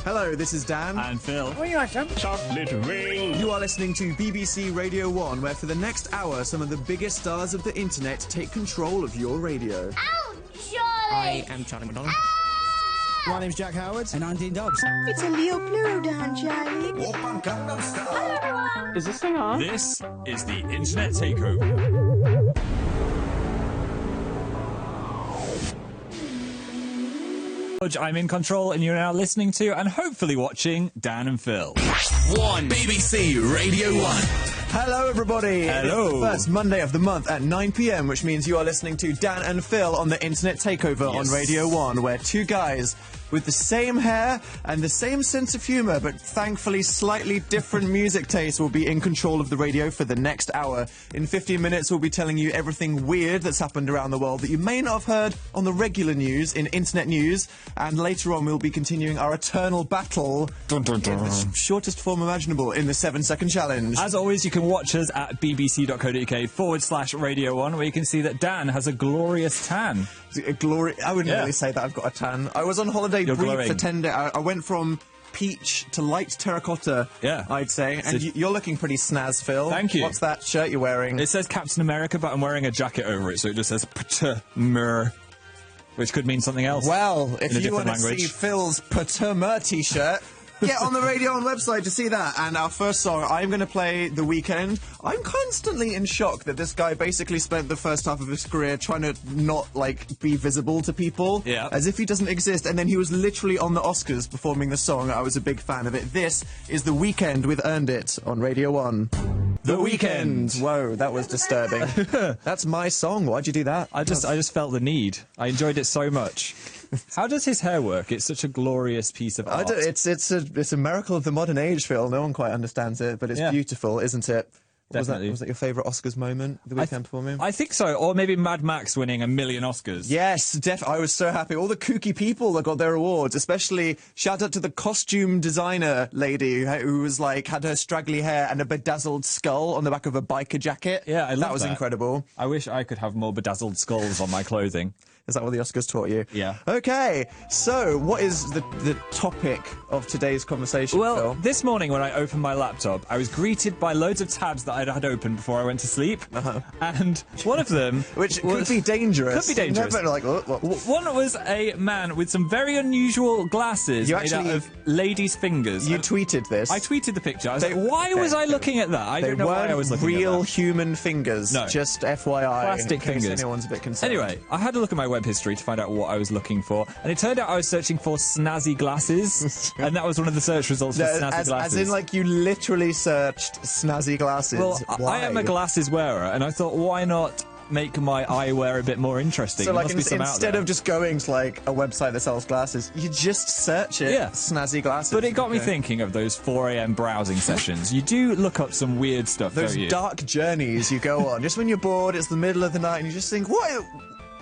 Hello, this is Dan. And Phil. What you want, son? Chocolate ring. You are listening to BBC Radio 1, where for the next hour, some of the biggest stars of the internet take control of your radio. Ow, Charlie! I am Charlie McDonald. My name's Jack Howard. And I'm Dean Dobbs. It's a Leo Blue down, Charlie. Hello, everyone. Is this thing on? This is the Internet Takeover. I'm in control, and you're now listening to and hopefully watching Dan and Phil. BBC Radio 1. Hello, everybody. Hello. It's the first Monday of the month at 9 p.m, which means you are listening to Dan and Phil on the Internet Takeover on Radio 1, where two guys with the same hair and the same sense of humour, but thankfully slightly different music taste, will be in control of the radio for the next hour. In 15 minutes, we'll be telling you everything weird that's happened around the world that you may not have heard on the regular news, in internet news, and later on we'll be continuing our eternal battle in the shortest form imaginable in the 7-second challenge. As always, you can watch us at bbc.co.uk/Radio 1, where you can see that Dan has a glorious tan. I wouldn't really say that I've got a tan. I was on holiday You're brief glowing. for 10 days. I went from peach to light terracotta, I'd say. And you're looking pretty snaz, Phil. Thank you. What's that shirt you're wearing? It says Captain America, but I'm wearing a jacket over it, so it just says Patmer, which could mean something else. Well, if in a you want to different see language. Phil's Patmer t-shirt, get on the Radio On website to see that. And our first song, I'm going to play The Weeknd. I'm constantly in shock that this guy basically spent the first half of his career trying to not, be visible to people. Yeah. As if he doesn't exist. And then he was literally on the Oscars performing the song. I was a big fan of it. This is The Weeknd with Earned It on Radio 1. The Weeknd. Whoa, that was disturbing. That's my song. Why'd you do that? I just felt the need. I enjoyed it so much. How does his hair work? It's such a glorious piece of art. It's a miracle of the modern age, Phil. No one quite understands it, but it's beautiful, isn't it? Definitely. Was that your favourite Oscars moment, The Weeknd performing? I think so. Or maybe Mad Max winning 1 million Oscars. Yes, I was so happy. All the kooky people that got their awards, especially shout out to the costume designer lady who was had her straggly hair and a bedazzled skull on the back of a biker jacket. Yeah, I love that. Was incredible. I wish I could have more bedazzled skulls on my clothing. Is that what the Oscars taught you? Yeah. Okay, so what is the topic of today's conversation, Well, Phil? this morning when I opened my laptop, I was greeted by loads of tabs that I'd had open before I went to sleep. And one of them... Which could be dangerous. Could be dangerous. Never, what? One was a man with some very unusual glasses made out of ladies' fingers. You tweeted this. I tweeted the picture. I was why was I looking at that? I don't know why I was looking at that. They weren't real human fingers. No. Just FYI. Plastic in case fingers. anyone's a bit concerned. Anyway, I had a look at my web history to find out what I was looking for, and it turned out I was searching for snazzy glasses, and that was one of the search results for snazzy glasses. As in, you literally searched snazzy glasses. Well, Why? I am a glasses wearer, and I thought, why not make my eyewear a bit more interesting? So, There must be some out instead there. of just going to, a website that sells glasses, you just search it. Yeah. Snazzy glasses. But it got me thinking of those 4 a.m. browsing sessions. You do look up some weird stuff, Those don't you? dark journeys you go on. Just when you're bored, it's the middle of the night, and you just think, what?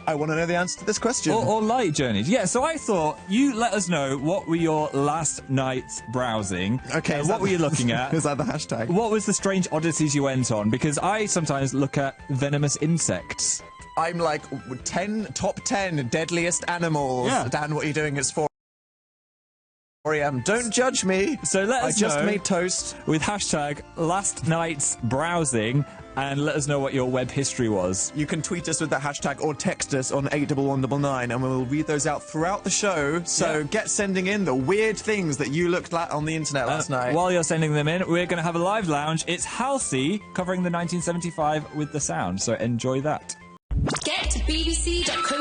I want to know the answer to this question. Or light journeys. Yeah, so I thought, you let us know what were your last night's browsing. Okay. What were you looking at? Is that the hashtag? What was the strange oddities you went on? Because I sometimes look at venomous insects. I'm top 10 deadliest animals. Yeah. Dan, what are you doing? It's 4 a.m. Don't judge me. So let us I just know made toast. with hashtag last night's browsing, and let us know what your web history was. You can tweet us with that hashtag or text us on 81199, and we'll read those out throughout the show. So get sending in the weird things that you looked at on the internet last night. While you're sending them in, we're going to have a live lounge. It's Halsey covering the 1975 with the sound, so enjoy that. Get to bbc.co.uk/Radio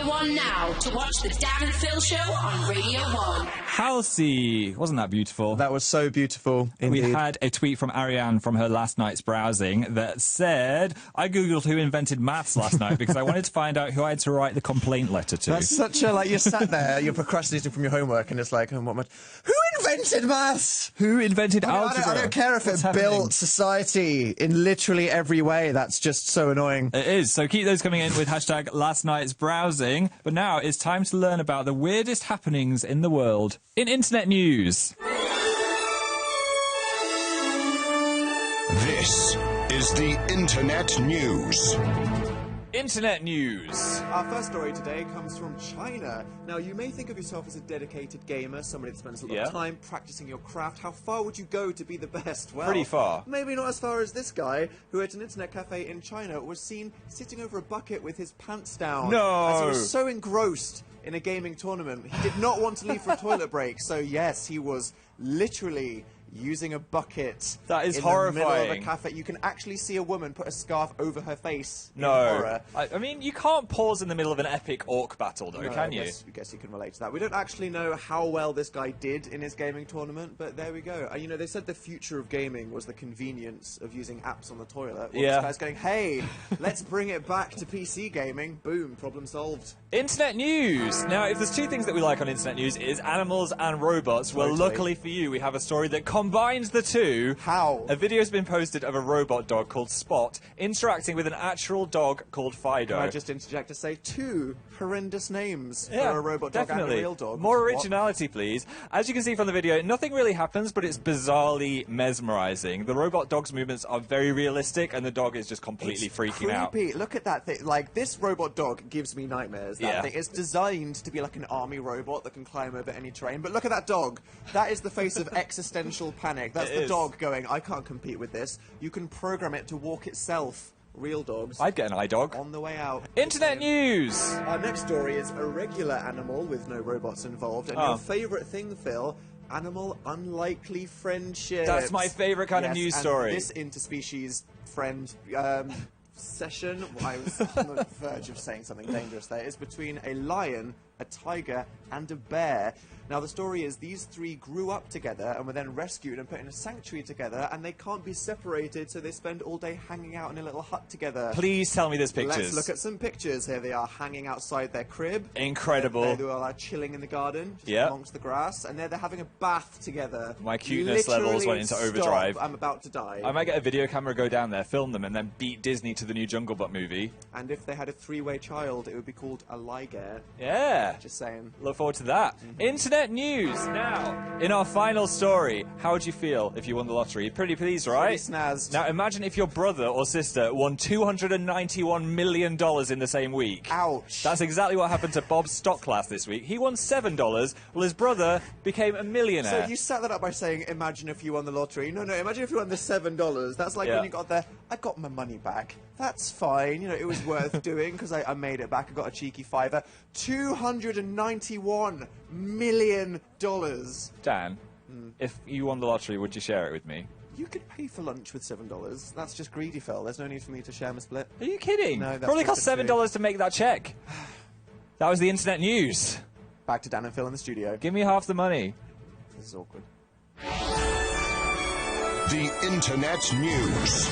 1 now to watch the Dan and Phil show on Radio 1. Halsey, wasn't that beautiful? That was so beautiful, indeed. We had a tweet from Ariane from her last night's browsing that said, I googled who invented maths last night because I wanted to find out who I had to write the complaint letter to. That's such a, you're sat there, you're procrastinating from your homework, and it's who invented maths? Who invented algebra? I don't care if What's it happening? built society in literally every way. That's just so annoying. It is, so keep those coming in with hashtag last night's browsing. But now it's time to learn about the weirdest happenings in the world in internet news. This is the Internet News. Internet news. Our first story today comes from China. Now, you may think of yourself as a dedicated gamer, somebody that spends a lot of time practicing your craft. How far would you go to be the best? Well, pretty far. Maybe not as far as this guy, who at an internet cafe in China was seen sitting over a bucket with his pants down. No! As he was so engrossed in a gaming tournament. He did not want to leave for a toilet break, so yes, he was literally using a bucket. That is in horrifying. the middle of a cafe. You can actually see a woman put a scarf over her face. No. In horror. I mean, you can't pause in the middle of an epic orc battle, though, No, can you? I guess you can relate to that. We don't actually know how well this guy did in his gaming tournament, but there we go. You know, they said the future of gaming was the convenience of using apps on the toilet. Well, this guy's going, hey, let's bring it back to PC gaming. Boom, problem solved. Internet news. Now, if there's two things that we like on internet news, it is animals and robots. Well, Totally. luckily for you, we have a story that combines the two. How? A video has been posted of a robot dog called Spot interacting with an actual dog called Fido. Can I just interject to say two horrendous names Yeah, for a robot dog definitely. and a real dog? More What? originality, please. As you can see from the video, nothing really happens, but it's bizarrely mesmerizing. The robot dog's movements are very realistic, and the dog is just completely It's freaking out. creepy. Look at that thing. Like, this robot dog gives me nightmares. That thing. It's designed to be like an army robot that can climb over any terrain. But look at that dog. That is the face of existential panic. That's the dog going, I can't compete with this. You can program it to walk itself. Real dogs. I'd get an iDog. On the way out. Internet news! Our next story is a regular animal with no robots involved. And your favourite thing, Phil, animal unlikely friendship. That's my favourite kind of news and story. This interspecies friend session, I was on the verge of saying something dangerous there, is between a lion, a tiger, and a bear. Now, the story is these three grew up together and were then rescued and put in a sanctuary together, and they can't be separated, so they spend all day hanging out in a little hut together. Please tell me there's pictures. Let's look at some pictures. Here they are hanging outside their crib. Incredible. They were like chilling in the garden, just Yep. amongst the grass, and they're having a bath together. My cuteness levels went into Literally, overdrive. stop, I'm about to die. I might get a video camera, go down there, film them, and then beat Disney to the new Jungle Book movie. And if they had a three-way child, it would be called a liger. Yeah. Just saying. Look forward to that. Internet news. Now, in our final story, how would you feel if you won the lottery? Pretty pleased, right? Pretty snazzed. Now, imagine if your brother or sister won $291 million in the same week. Ouch. That's exactly what happened to Bob Stocklass this week. He won $7, while his brother became a millionaire. So you set that up by saying, imagine if you won the lottery. No, imagine if you won the $7. That's like when you got there, I got my money back. That's fine. You know, it was worth doing because I made it back. I got a cheeky fiver. $291 million. Dan, if you won the lottery, would you share it with me? You could pay for lunch with $7. That's just greedy, Phil. There's no need for me to share my split. Are you kidding? No, that's Probably just cost the $7 to make that check. That was the internet news. Back to Dan and Phil in the studio. Give me half the money. This is awkward. The Internet News.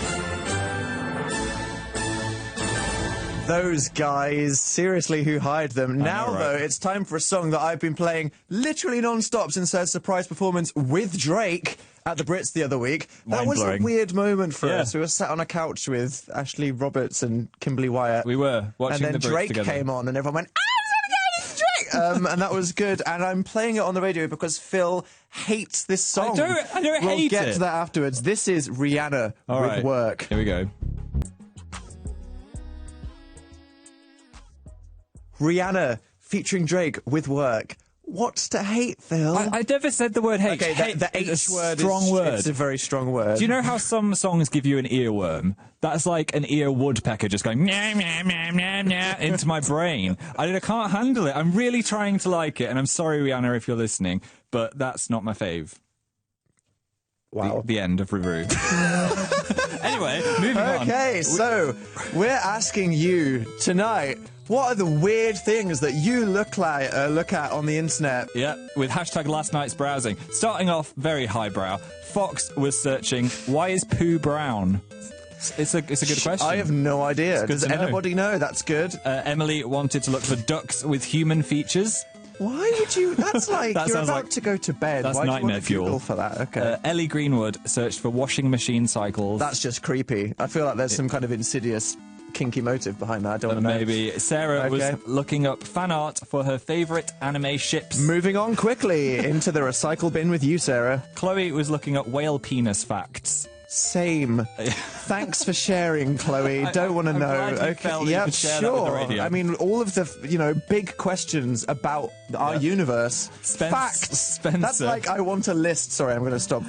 Those guys, seriously, who hired them? Now, right? though, it's time for a song that I've been playing literally non-stop since their surprise performance with Drake at the Brits the other week. That was a Mind-blowing. weird moment for Yeah. us. We were sat on a couch with Ashley Roberts and Kimberly Wyatt. We were watching and then the Brits Drake together. came on and everyone went, it's Drake! And that was good. And I'm playing it on the radio because Phil hates this song. I don't we'll hate get it. to that afterwards. This is Rihanna All with right. Work. Here we go. Rihanna featuring Drake with Work. What's to hate, Phil? I never said the word hate. Okay, Hate the is H a word strong is word. It's a very strong word. Do you know how some songs give you an earworm? That's like an ear woodpecker just going meow, meow, meow, meow, meow, into my brain. I can't handle it. I'm really trying to like it, and I'm sorry, Rihanna, if you're listening, but that's not my fave. Wow. The end of Ruru. Anyway, moving on. Okay, so we're asking you tonight, what are the weird things that you look at on the internet? Yeah, with hashtag last night's browsing. Starting off very highbrow, Fox was searching, why is poo brown? It's a good question. I have no idea. good Does to know. anybody know? That's good. Emily wanted to look for ducks with human features. Why would you? That's like That you're sounds about like- to go to bed. that's Why do you nightmare want to Google fuel. for that? Okay. Ellie Greenwood searched for washing machine cycles. That's just creepy. I feel like there's some kind of insidious, kinky motive behind that. I don't want to know. maybe. Sarah was Okay. looking up fan art for her favourite anime ships. Moving on quickly into the recycle bin with you, Sarah. Chloe was looking up whale penis facts. Same. Thanks for sharing, Chloe. Don't want to I'm know. glad you felt that you Yep, could share that with the sure. radio. I mean, all of the big questions about our universe. Facts. Spencer. That's like I want a list. Sorry, I'm going to stop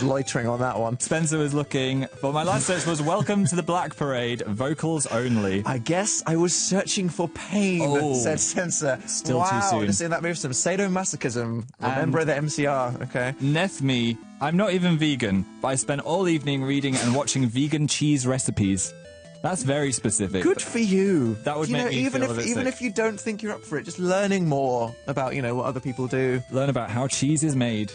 loitering on that one. Spencer was looking for my last search was "Welcome to the Black Parade," vocals only. I guess I was searching for pain, said Spencer. Still too soon. Just in that movie, some sadomasochism. Remember the MCR, okay? Nethme, I'm not even vegan, but I spent all evening reading and watching vegan cheese recipes. That's very specific. Good for you. That would make me even feel a bit even sick. if you don't think you're up for it, just learning more about what other people do. Learn about how cheese is made.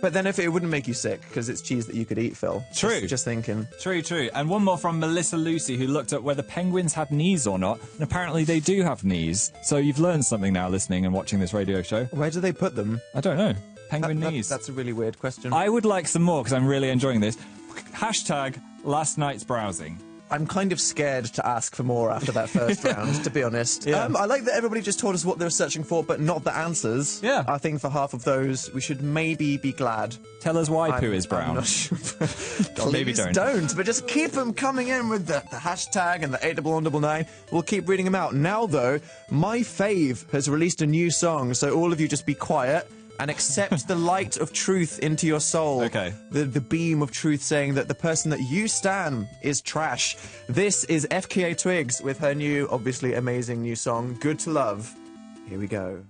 But then if it wouldn't make you sick because it's cheese that you could eat, Phil. True. Just thinking. True. And one more from Melissa Lucy, who looked at whether penguins had knees or not, and apparently they do have knees. So you've learned something now listening and watching this radio show. Where do they put them? I don't know. Penguin knees. That's a really weird question. I would like some more because I'm really enjoying this. Hashtag last night's browsing. I'm kind of scared to ask for more after that first round, to be honest. Yeah. I like that everybody just told us what they were searching for, but not the answers. Yeah. I think for half of those, we should maybe be glad. Tell us why poo is I'm brown. not sure. Or maybe Please don't. But just keep them coming in with the hashtag and the 81199. We'll keep reading them out. Now, though, My Fave has released a new song, so all of you just be quiet and accept the light of truth into your soul. Okay. The beam of truth saying that the person that you stan is trash. This is Fka Twigs with her new, obviously amazing new song, Good to Love. Here we go.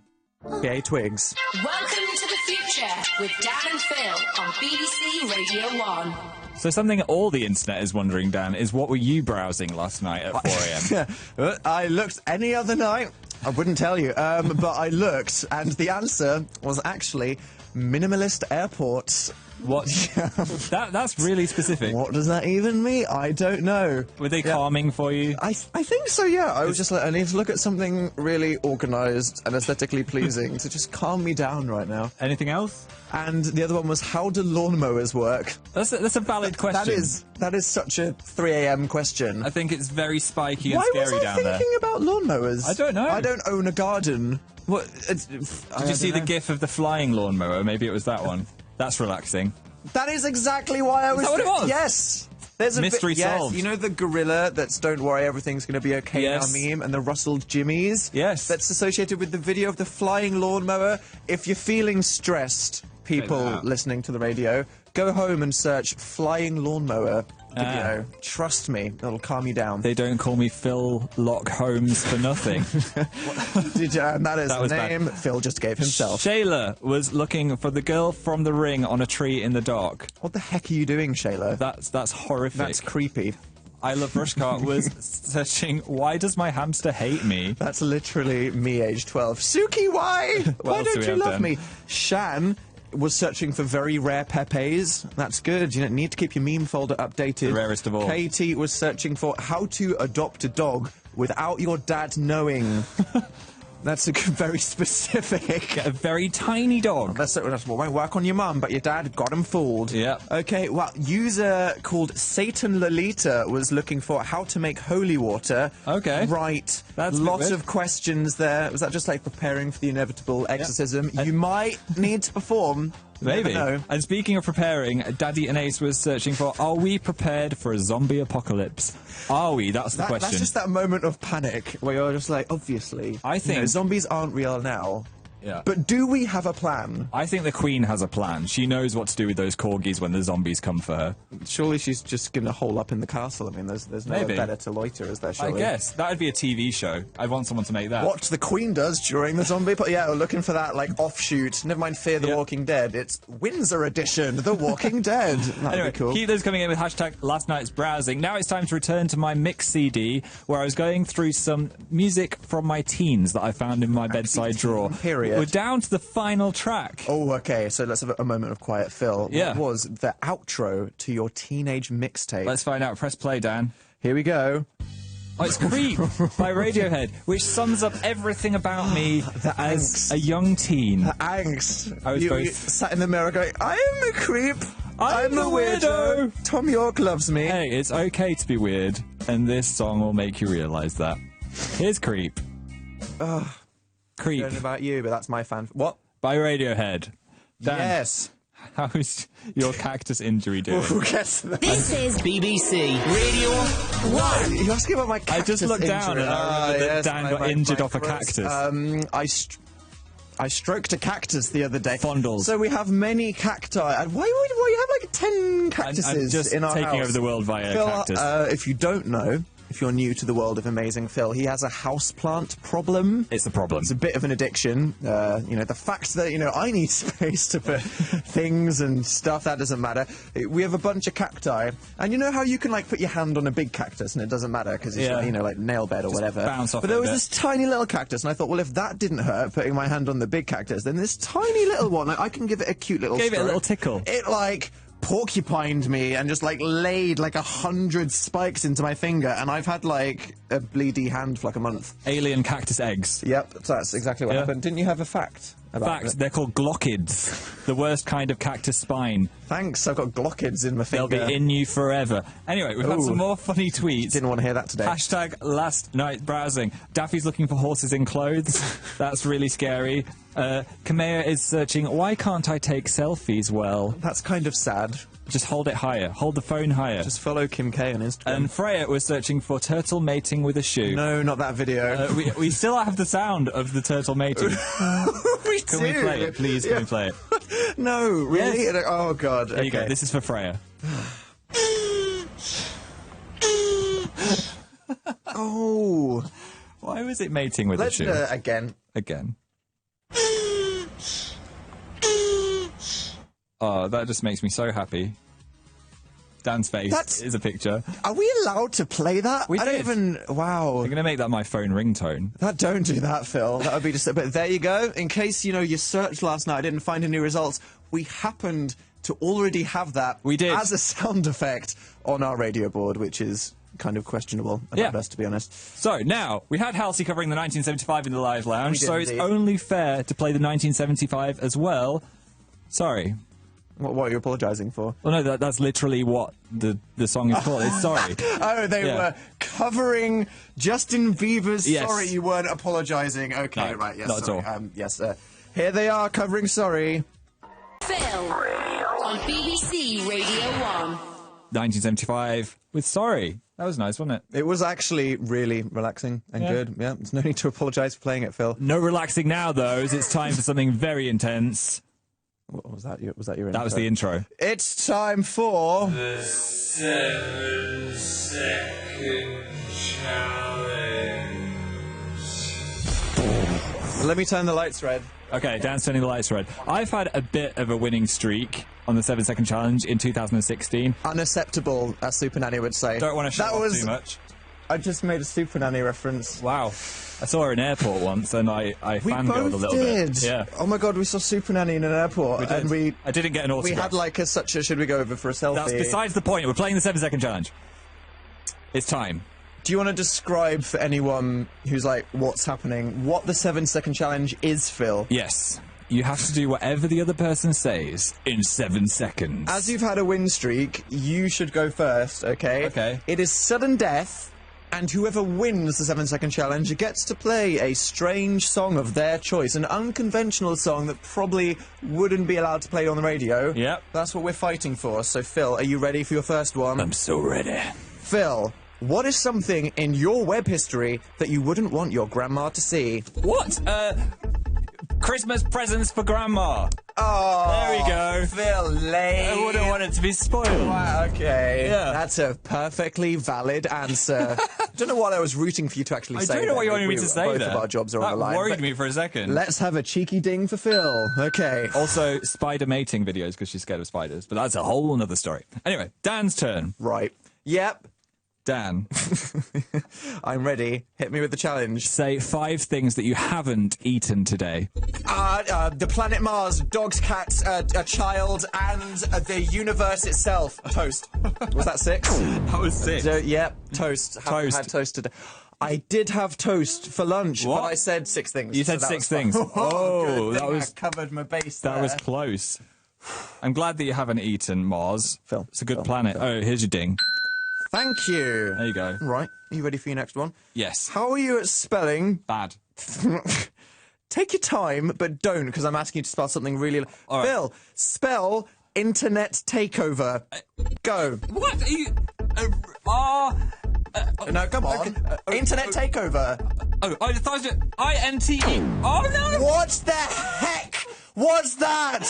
Fka Twigs. Welcome to the future with Dan and Phil on BBC Radio 1. So something all the internet is wondering, Dan, is what were you browsing last night at 4 a.m? I looked any other night. I wouldn't tell you, but I looked, and the answer was actually minimalist airports. What? That's really specific. What does that even mean? I don't know. Were they calming for you? I think so, yeah. I was just like, I need to look at something really organised and aesthetically pleasing to just calm me down right now. Anything else? And the other one was, how do lawnmowers work? That's a valid question. That is such a 3 a.m. question. I think it's very spiky and Why scary was I down there. thinking about lawnmowers? I don't know. I don't own a garden. What? Did you see the gif of the flying lawnmower? Maybe it was that one. That's relaxing. That is exactly why I was. Is that what it was? Yes. There's a Mystery solved. Yes, you know the gorilla that's "Don't worry, everything's going to be okay" Yes. now meme, and the rustled jimmies. Yes. That's associated with the video of the flying lawnmower. If you're feeling stressed, people out. listening to the radio, go home and search "flying lawnmower" video. Trust me, it'll calm you down. They don't call me Phil Lock Holmes for nothing. Did you? And that is That the was bad. name Phil just gave himself. Shayla was looking for the girl from The Ring on a tree in the dark. What the heck are you doing, Shayla? That's horrific. That's creepy. I Love Rushcart was searching, why does my hamster hate me? That's literally me, age 12. Suki, why? Why else do don't we you have love then? me? Shan was searching for very rare Pepes. That's good. You don't need to keep your meme folder updated. The rarest of all. Katie was searching for how to adopt a dog without your dad knowing. That's very specific. Get a very tiny dog. That's what won't work on your mum, but your dad got him fooled. Yeah. Okay, well, user called Satan Lolita was looking for how to make holy water. Okay. Right. That's a bit Lots weird. of questions there. Was that just like preparing for the inevitable exorcism? You might need to perform. Maybe. Never know. And speaking of preparing, Daddy and Ace was searching for, are we prepared for a zombie apocalypse? Are we? That's the question. That's just that moment of panic where you're just like, obviously. I think- zombies aren't real now. Yeah. But do we have a plan? I think the Queen has a plan. She knows what to do with those corgis when the zombies come for her. Surely she's just going to hole up in the castle. I mean, there's nowhere Maybe. better to loiter, is there, I surely? guess. That would be a TV show. I'd want someone to make that. What the Queen does during the zombie... Yeah, we're looking for that, like, offshoot. Never mind Fear the Yeah. Walking Dead. It's Windsor Edition, The Walking Dead. That'd Anyway, be cool. keep those coming in with hashtag last night's browsing. Now it's time to return to my mix CD, where I was going through some music from my teens that I found in my bedside drawer. Period. We're down to the final track. Oh, okay, so let's have a moment of quiet, Phil. Yeah. What was the outro to your teenage mixtape? Let's find out. Press play, Dan. Here we go. Oh, it's Creep by Radiohead, which sums up everything about me as a young teen. Angst. I was you both- sat in the mirror going, I am a creep. I'm the weirdo. Tom York loves me. Hey, it's okay to be weird, and this song will make you realise that. Here's Creep. I Creep don't know about you, but that's my fan. What? by Radiohead. Dan, Yes. How's your cactus injury doing? Who gets that? This is BBC Radio 1. You're asking about my cactus I just looked down injury. and I remember that Yes, Dan got injured off a cactus. I stroked a cactus the other day. Fondles. So we have many cacti. And why you have like 10 cactuses I'm just in our taking house? over the world via Phil, cactus. if you don't know, if you're new to the world of Amazing Phil, he has a houseplant problem. It's a problem. It's a bit of an addiction. The fact that, I need space to put things and stuff, that doesn't matter. We have a bunch of cacti. And you know how you can, like, put your hand on a big cactus and it doesn't matter because it's, like nail bed or whatever. Bounce off but there a was bit. this tiny little cactus, and I thought, well, if that didn't hurt, putting my hand on the big cactus, then this tiny little one, like, I can give it a cute little Gave it a stroke. little tickle. It, like, porcupined me and just, like, laid, like, 100 spikes into my finger, and I've had, like, a bleedy hand for, like, a month. Alien cactus eggs. Yep, so that's exactly what happened. Didn't you have a fact about Fact, it? they're called glockids, the worst kind of cactus spine. Thanks, I've got glockids in my They'll finger. be in you forever. Anyway, we've had Ooh. some more funny tweets. Didn't want to hear that today. Hashtag last night browsing. Daffy's looking for horses in clothes. That's really scary. Kamea is searching, why can't I take selfies well? That's kind of sad. Just hold it higher. Hold the phone higher. Just follow Kim K on Instagram. And Freya was searching for turtle mating with a shoe. No, not that video. We still have the sound of the turtle mating. we Can we play it, please? Can we play it? No, really? Yes. Oh, God. There you go. This is for Freya. Oh. Why was it mating with a Let's shoe? again. Again. Oh, that just makes me so happy. Dan's face is a picture. Are we allowed to play that? We I don't did. even... Wow. I'm going to make that my phone ringtone. Don't do that, Phil. That would be just... But there you go. In case, you searched last night, didn't find any results, we happened to already have that We did. as a sound effect on our radio board, which is kind of questionable about us, to be honest. So, now, we had Halsey covering the 1975 in the Live Lounge, We did so it's indeed. only fair to play the 1975 as well. Sorry. What are you apologising for? Well, no, that's literally what the song is called. It's Sorry. Oh, they were covering Justin Bieber's Yes. Sorry. You weren't apologising. Okay, No, right, yes, not at sorry. all. Yes, here they are covering Sorry. Phil on BBC Radio 1. 1975 with Sorry. That was nice, wasn't it? It was actually really relaxing and good. Yeah, there's no need to apologise for playing it, Phil. No relaxing now, though, as it's time for something very intense. What was that? Was that your intro? That was the intro. It's time for... The 7 second challenge. Let me turn the lights red. Okay, Dan's turning the lights red. I've had a bit of a winning streak on the 7 second challenge in 2016. Unacceptable, as Super Nanny would say. Don't want to show That off was... too much. I just made a Super Nanny reference. Wow. I saw her in an airport once and I We fangirled both a little did. bit. Yeah. Oh my God, we saw Super Nanny in an airport, We did. and I didn't get an we autograph. had like such a. Should we go over for a selfie? That's besides the point. We're playing the 7 second challenge. It's time. Do you want to describe for anyone who's like, what's happening, what the 7 second challenge is, Phil? Yes. You have to do whatever the other person says in 7 seconds. As you've had a win streak, you should go first, okay? Okay. It is sudden death, and whoever wins the 7 second challenge gets to play a strange song of their choice, an unconventional song that probably wouldn't be allowed to play on the radio. Yep. That's what we're fighting for. So, Phil, are you ready for your first one? I'm so ready. Phil, what is something in your web history that you wouldn't want your grandma to see? What? Christmas presents for Grandma. Oh, There we go. Phil, lame. I wouldn't want it to be spoiled. Wow, okay. Yeah. That's a perfectly valid answer. I don't know what I was rooting for you to actually I say. don't know what you wanted me to say both there. of our jobs are that on the line. worried but me for a second. Let's have a cheeky ding for Phil. Okay. Also, spider mating videos because she's scared of spiders, but that's a whole other story. Anyway, Dan's turn. Right. Yep. Dan, I'm ready. Hit me with the challenge. say 5 things that you haven't eaten today. The planet Mars, dogs, cats, a child, and the universe itself. Toast. Was that 6? That was 6. Yep. Toast. Haven't Toast. had toast today. I did have toast for lunch, What? but I said 6 things. You said so that 6 was fine. things. Oh, Good that thing was I covered my base. that there. was close. I'm glad that you haven't eaten Mars. Phil, It's a good Phil, planet. Phil. Oh, here's your ding. Thank you. There you go. Right. Are you ready for your next one? Yes. How are you at spelling Bad. take your time, but don't, because I'm asking you to spell something really... All right. Phil, spell internet takeover. Go. What? Are you... No, come on. Internet takeover. Oh, I thought it... INTE. Oh, no! What the heck was that?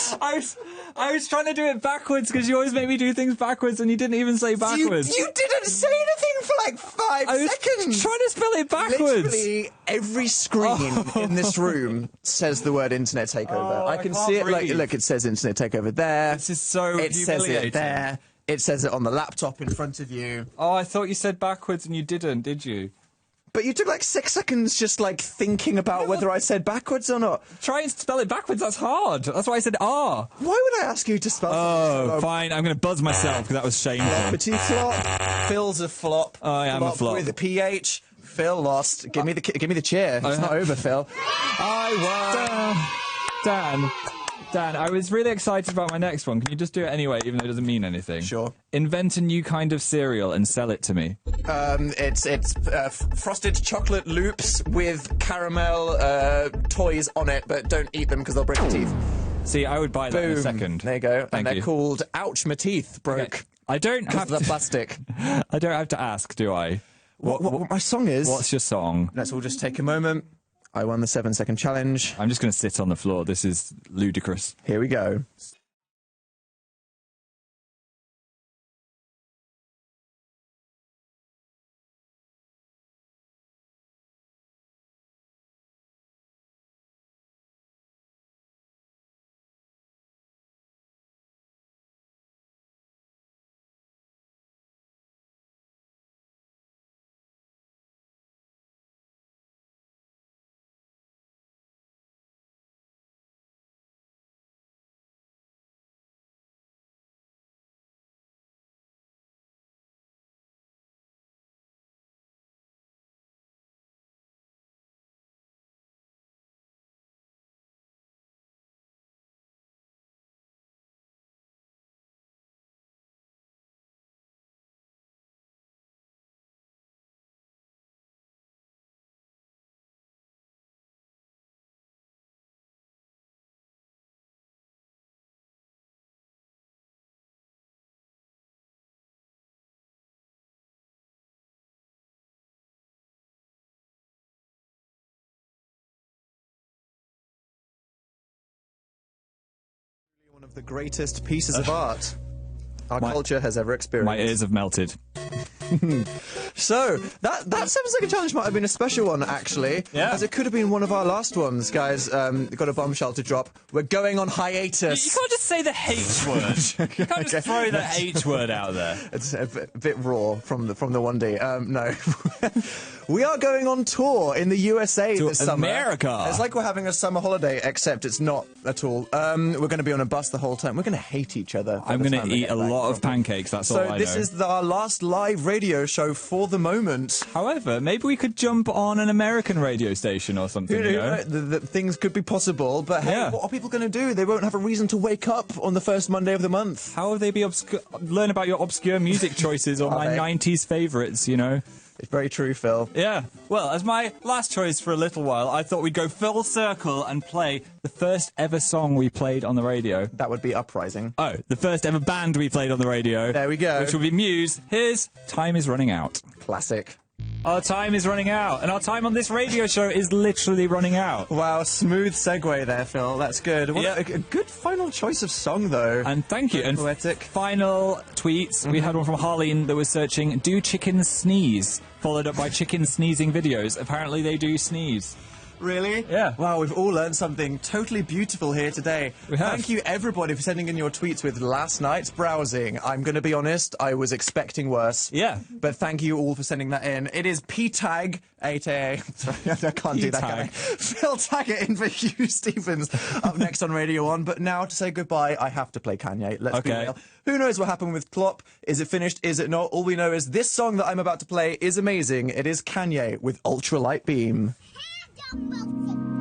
I was trying to do it backwards because you always make me do things backwards and you didn't even say backwards. You didn't say anything for like 5 I was seconds. trying to spell it backwards. Literally every screen in this room says the word internet takeover. I can can't see it. Like, breathe. look, it says internet takeover there. This is so It says humiliating. it there. It says it on the laptop in front of you. Oh, I thought you said backwards and you didn't, did you? But you took like 6 seconds just like thinking about whether I said backwards or not. Try and spell it backwards, that's hard. That's why I said R. Why would I ask you to spell Oh, fine. I'm going to buzz myself because that was shameful. Petit flop. Phil's a flop. I am a flop. With a PH. Phil lost. Give me the chair. It's not over, Phil. I won. Dan, I was really excited about my next one. Can you just do it anyway, even though it doesn't mean anything? Sure. Invent a new kind of cereal and sell it to me. It's frosted chocolate loops with caramel toys on it, but don't eat them because they'll break your teeth. See, I would buy that in a second. There you go. Thank and they're you. called Ouch, my teeth broke. Okay. I don't have The to. plastic. I don't have to ask, do I? What my song is? What's your song? Let's all just take a moment. I won the 7-second challenge. I'm just going to sit on the floor. This is ludicrous. Here we go. One of the greatest pieces of art our culture has ever experienced. My ears have melted. So, that 7-second challenge might have been a special one, actually. Yeah. As it could have been one of our last ones, guys. Got a bombshell to drop. We're going on hiatus. You can't just say the H word. You can't just throw the H word out there. It's a bit raw from the 1D. No. We are going on tour in the USA To this summer. America. It's like we're having a summer holiday, except it's not at all. We're going to be on a bus the whole time. We're going to hate each other. I'm going to eat a lot of pancakes, that's all I know. So this is our last live radio show for the moment. However, maybe we could jump on an American radio station or something, you know? The things could be possible, but hey, Yeah. what are people going to do? They won't have a reason to wake up on the first Monday of the month. How will they be learn about your obscure music choices or my they? 90s favourites, you know? It's very true, Phil. Yeah. Well, as my last choice for a little while, I thought we'd go full circle and play the first ever song we played on the radio. That would be Uprising. Oh, the first ever band we played on the radio. There we go. Which will be Muse. Here's Time Is Running Out. Classic. Our time is running out, and our time on this radio show is literally running out. Wow, smooth segue there, Phil. That's good. What Yeah. a good final choice of song, though. And thank you. And poetic. final tweets. We had one from Harleen that was searching, do chickens sneeze? Followed up by chicken sneezing videos. Apparently they do sneeze. Really? Yeah. Wow, we've all learned something totally beautiful here today. We have. Thank you, everybody, for sending in your tweets with last night's browsing. I'm going to be honest, I was expecting worse. Yeah. But thank you all for sending that in. It is PTAG8A. Sorry, I can't do that, can I? Phil Taggart in for Hugh Stevens up next on Radio 1. But now, to say goodbye, I have to play Kanye. Let's be Okay. real. Who knows what happened with Klopp? Is it finished? Is it not? All we know is this song that I'm about to play is amazing. It is Kanye with Ultralight Beam. Don't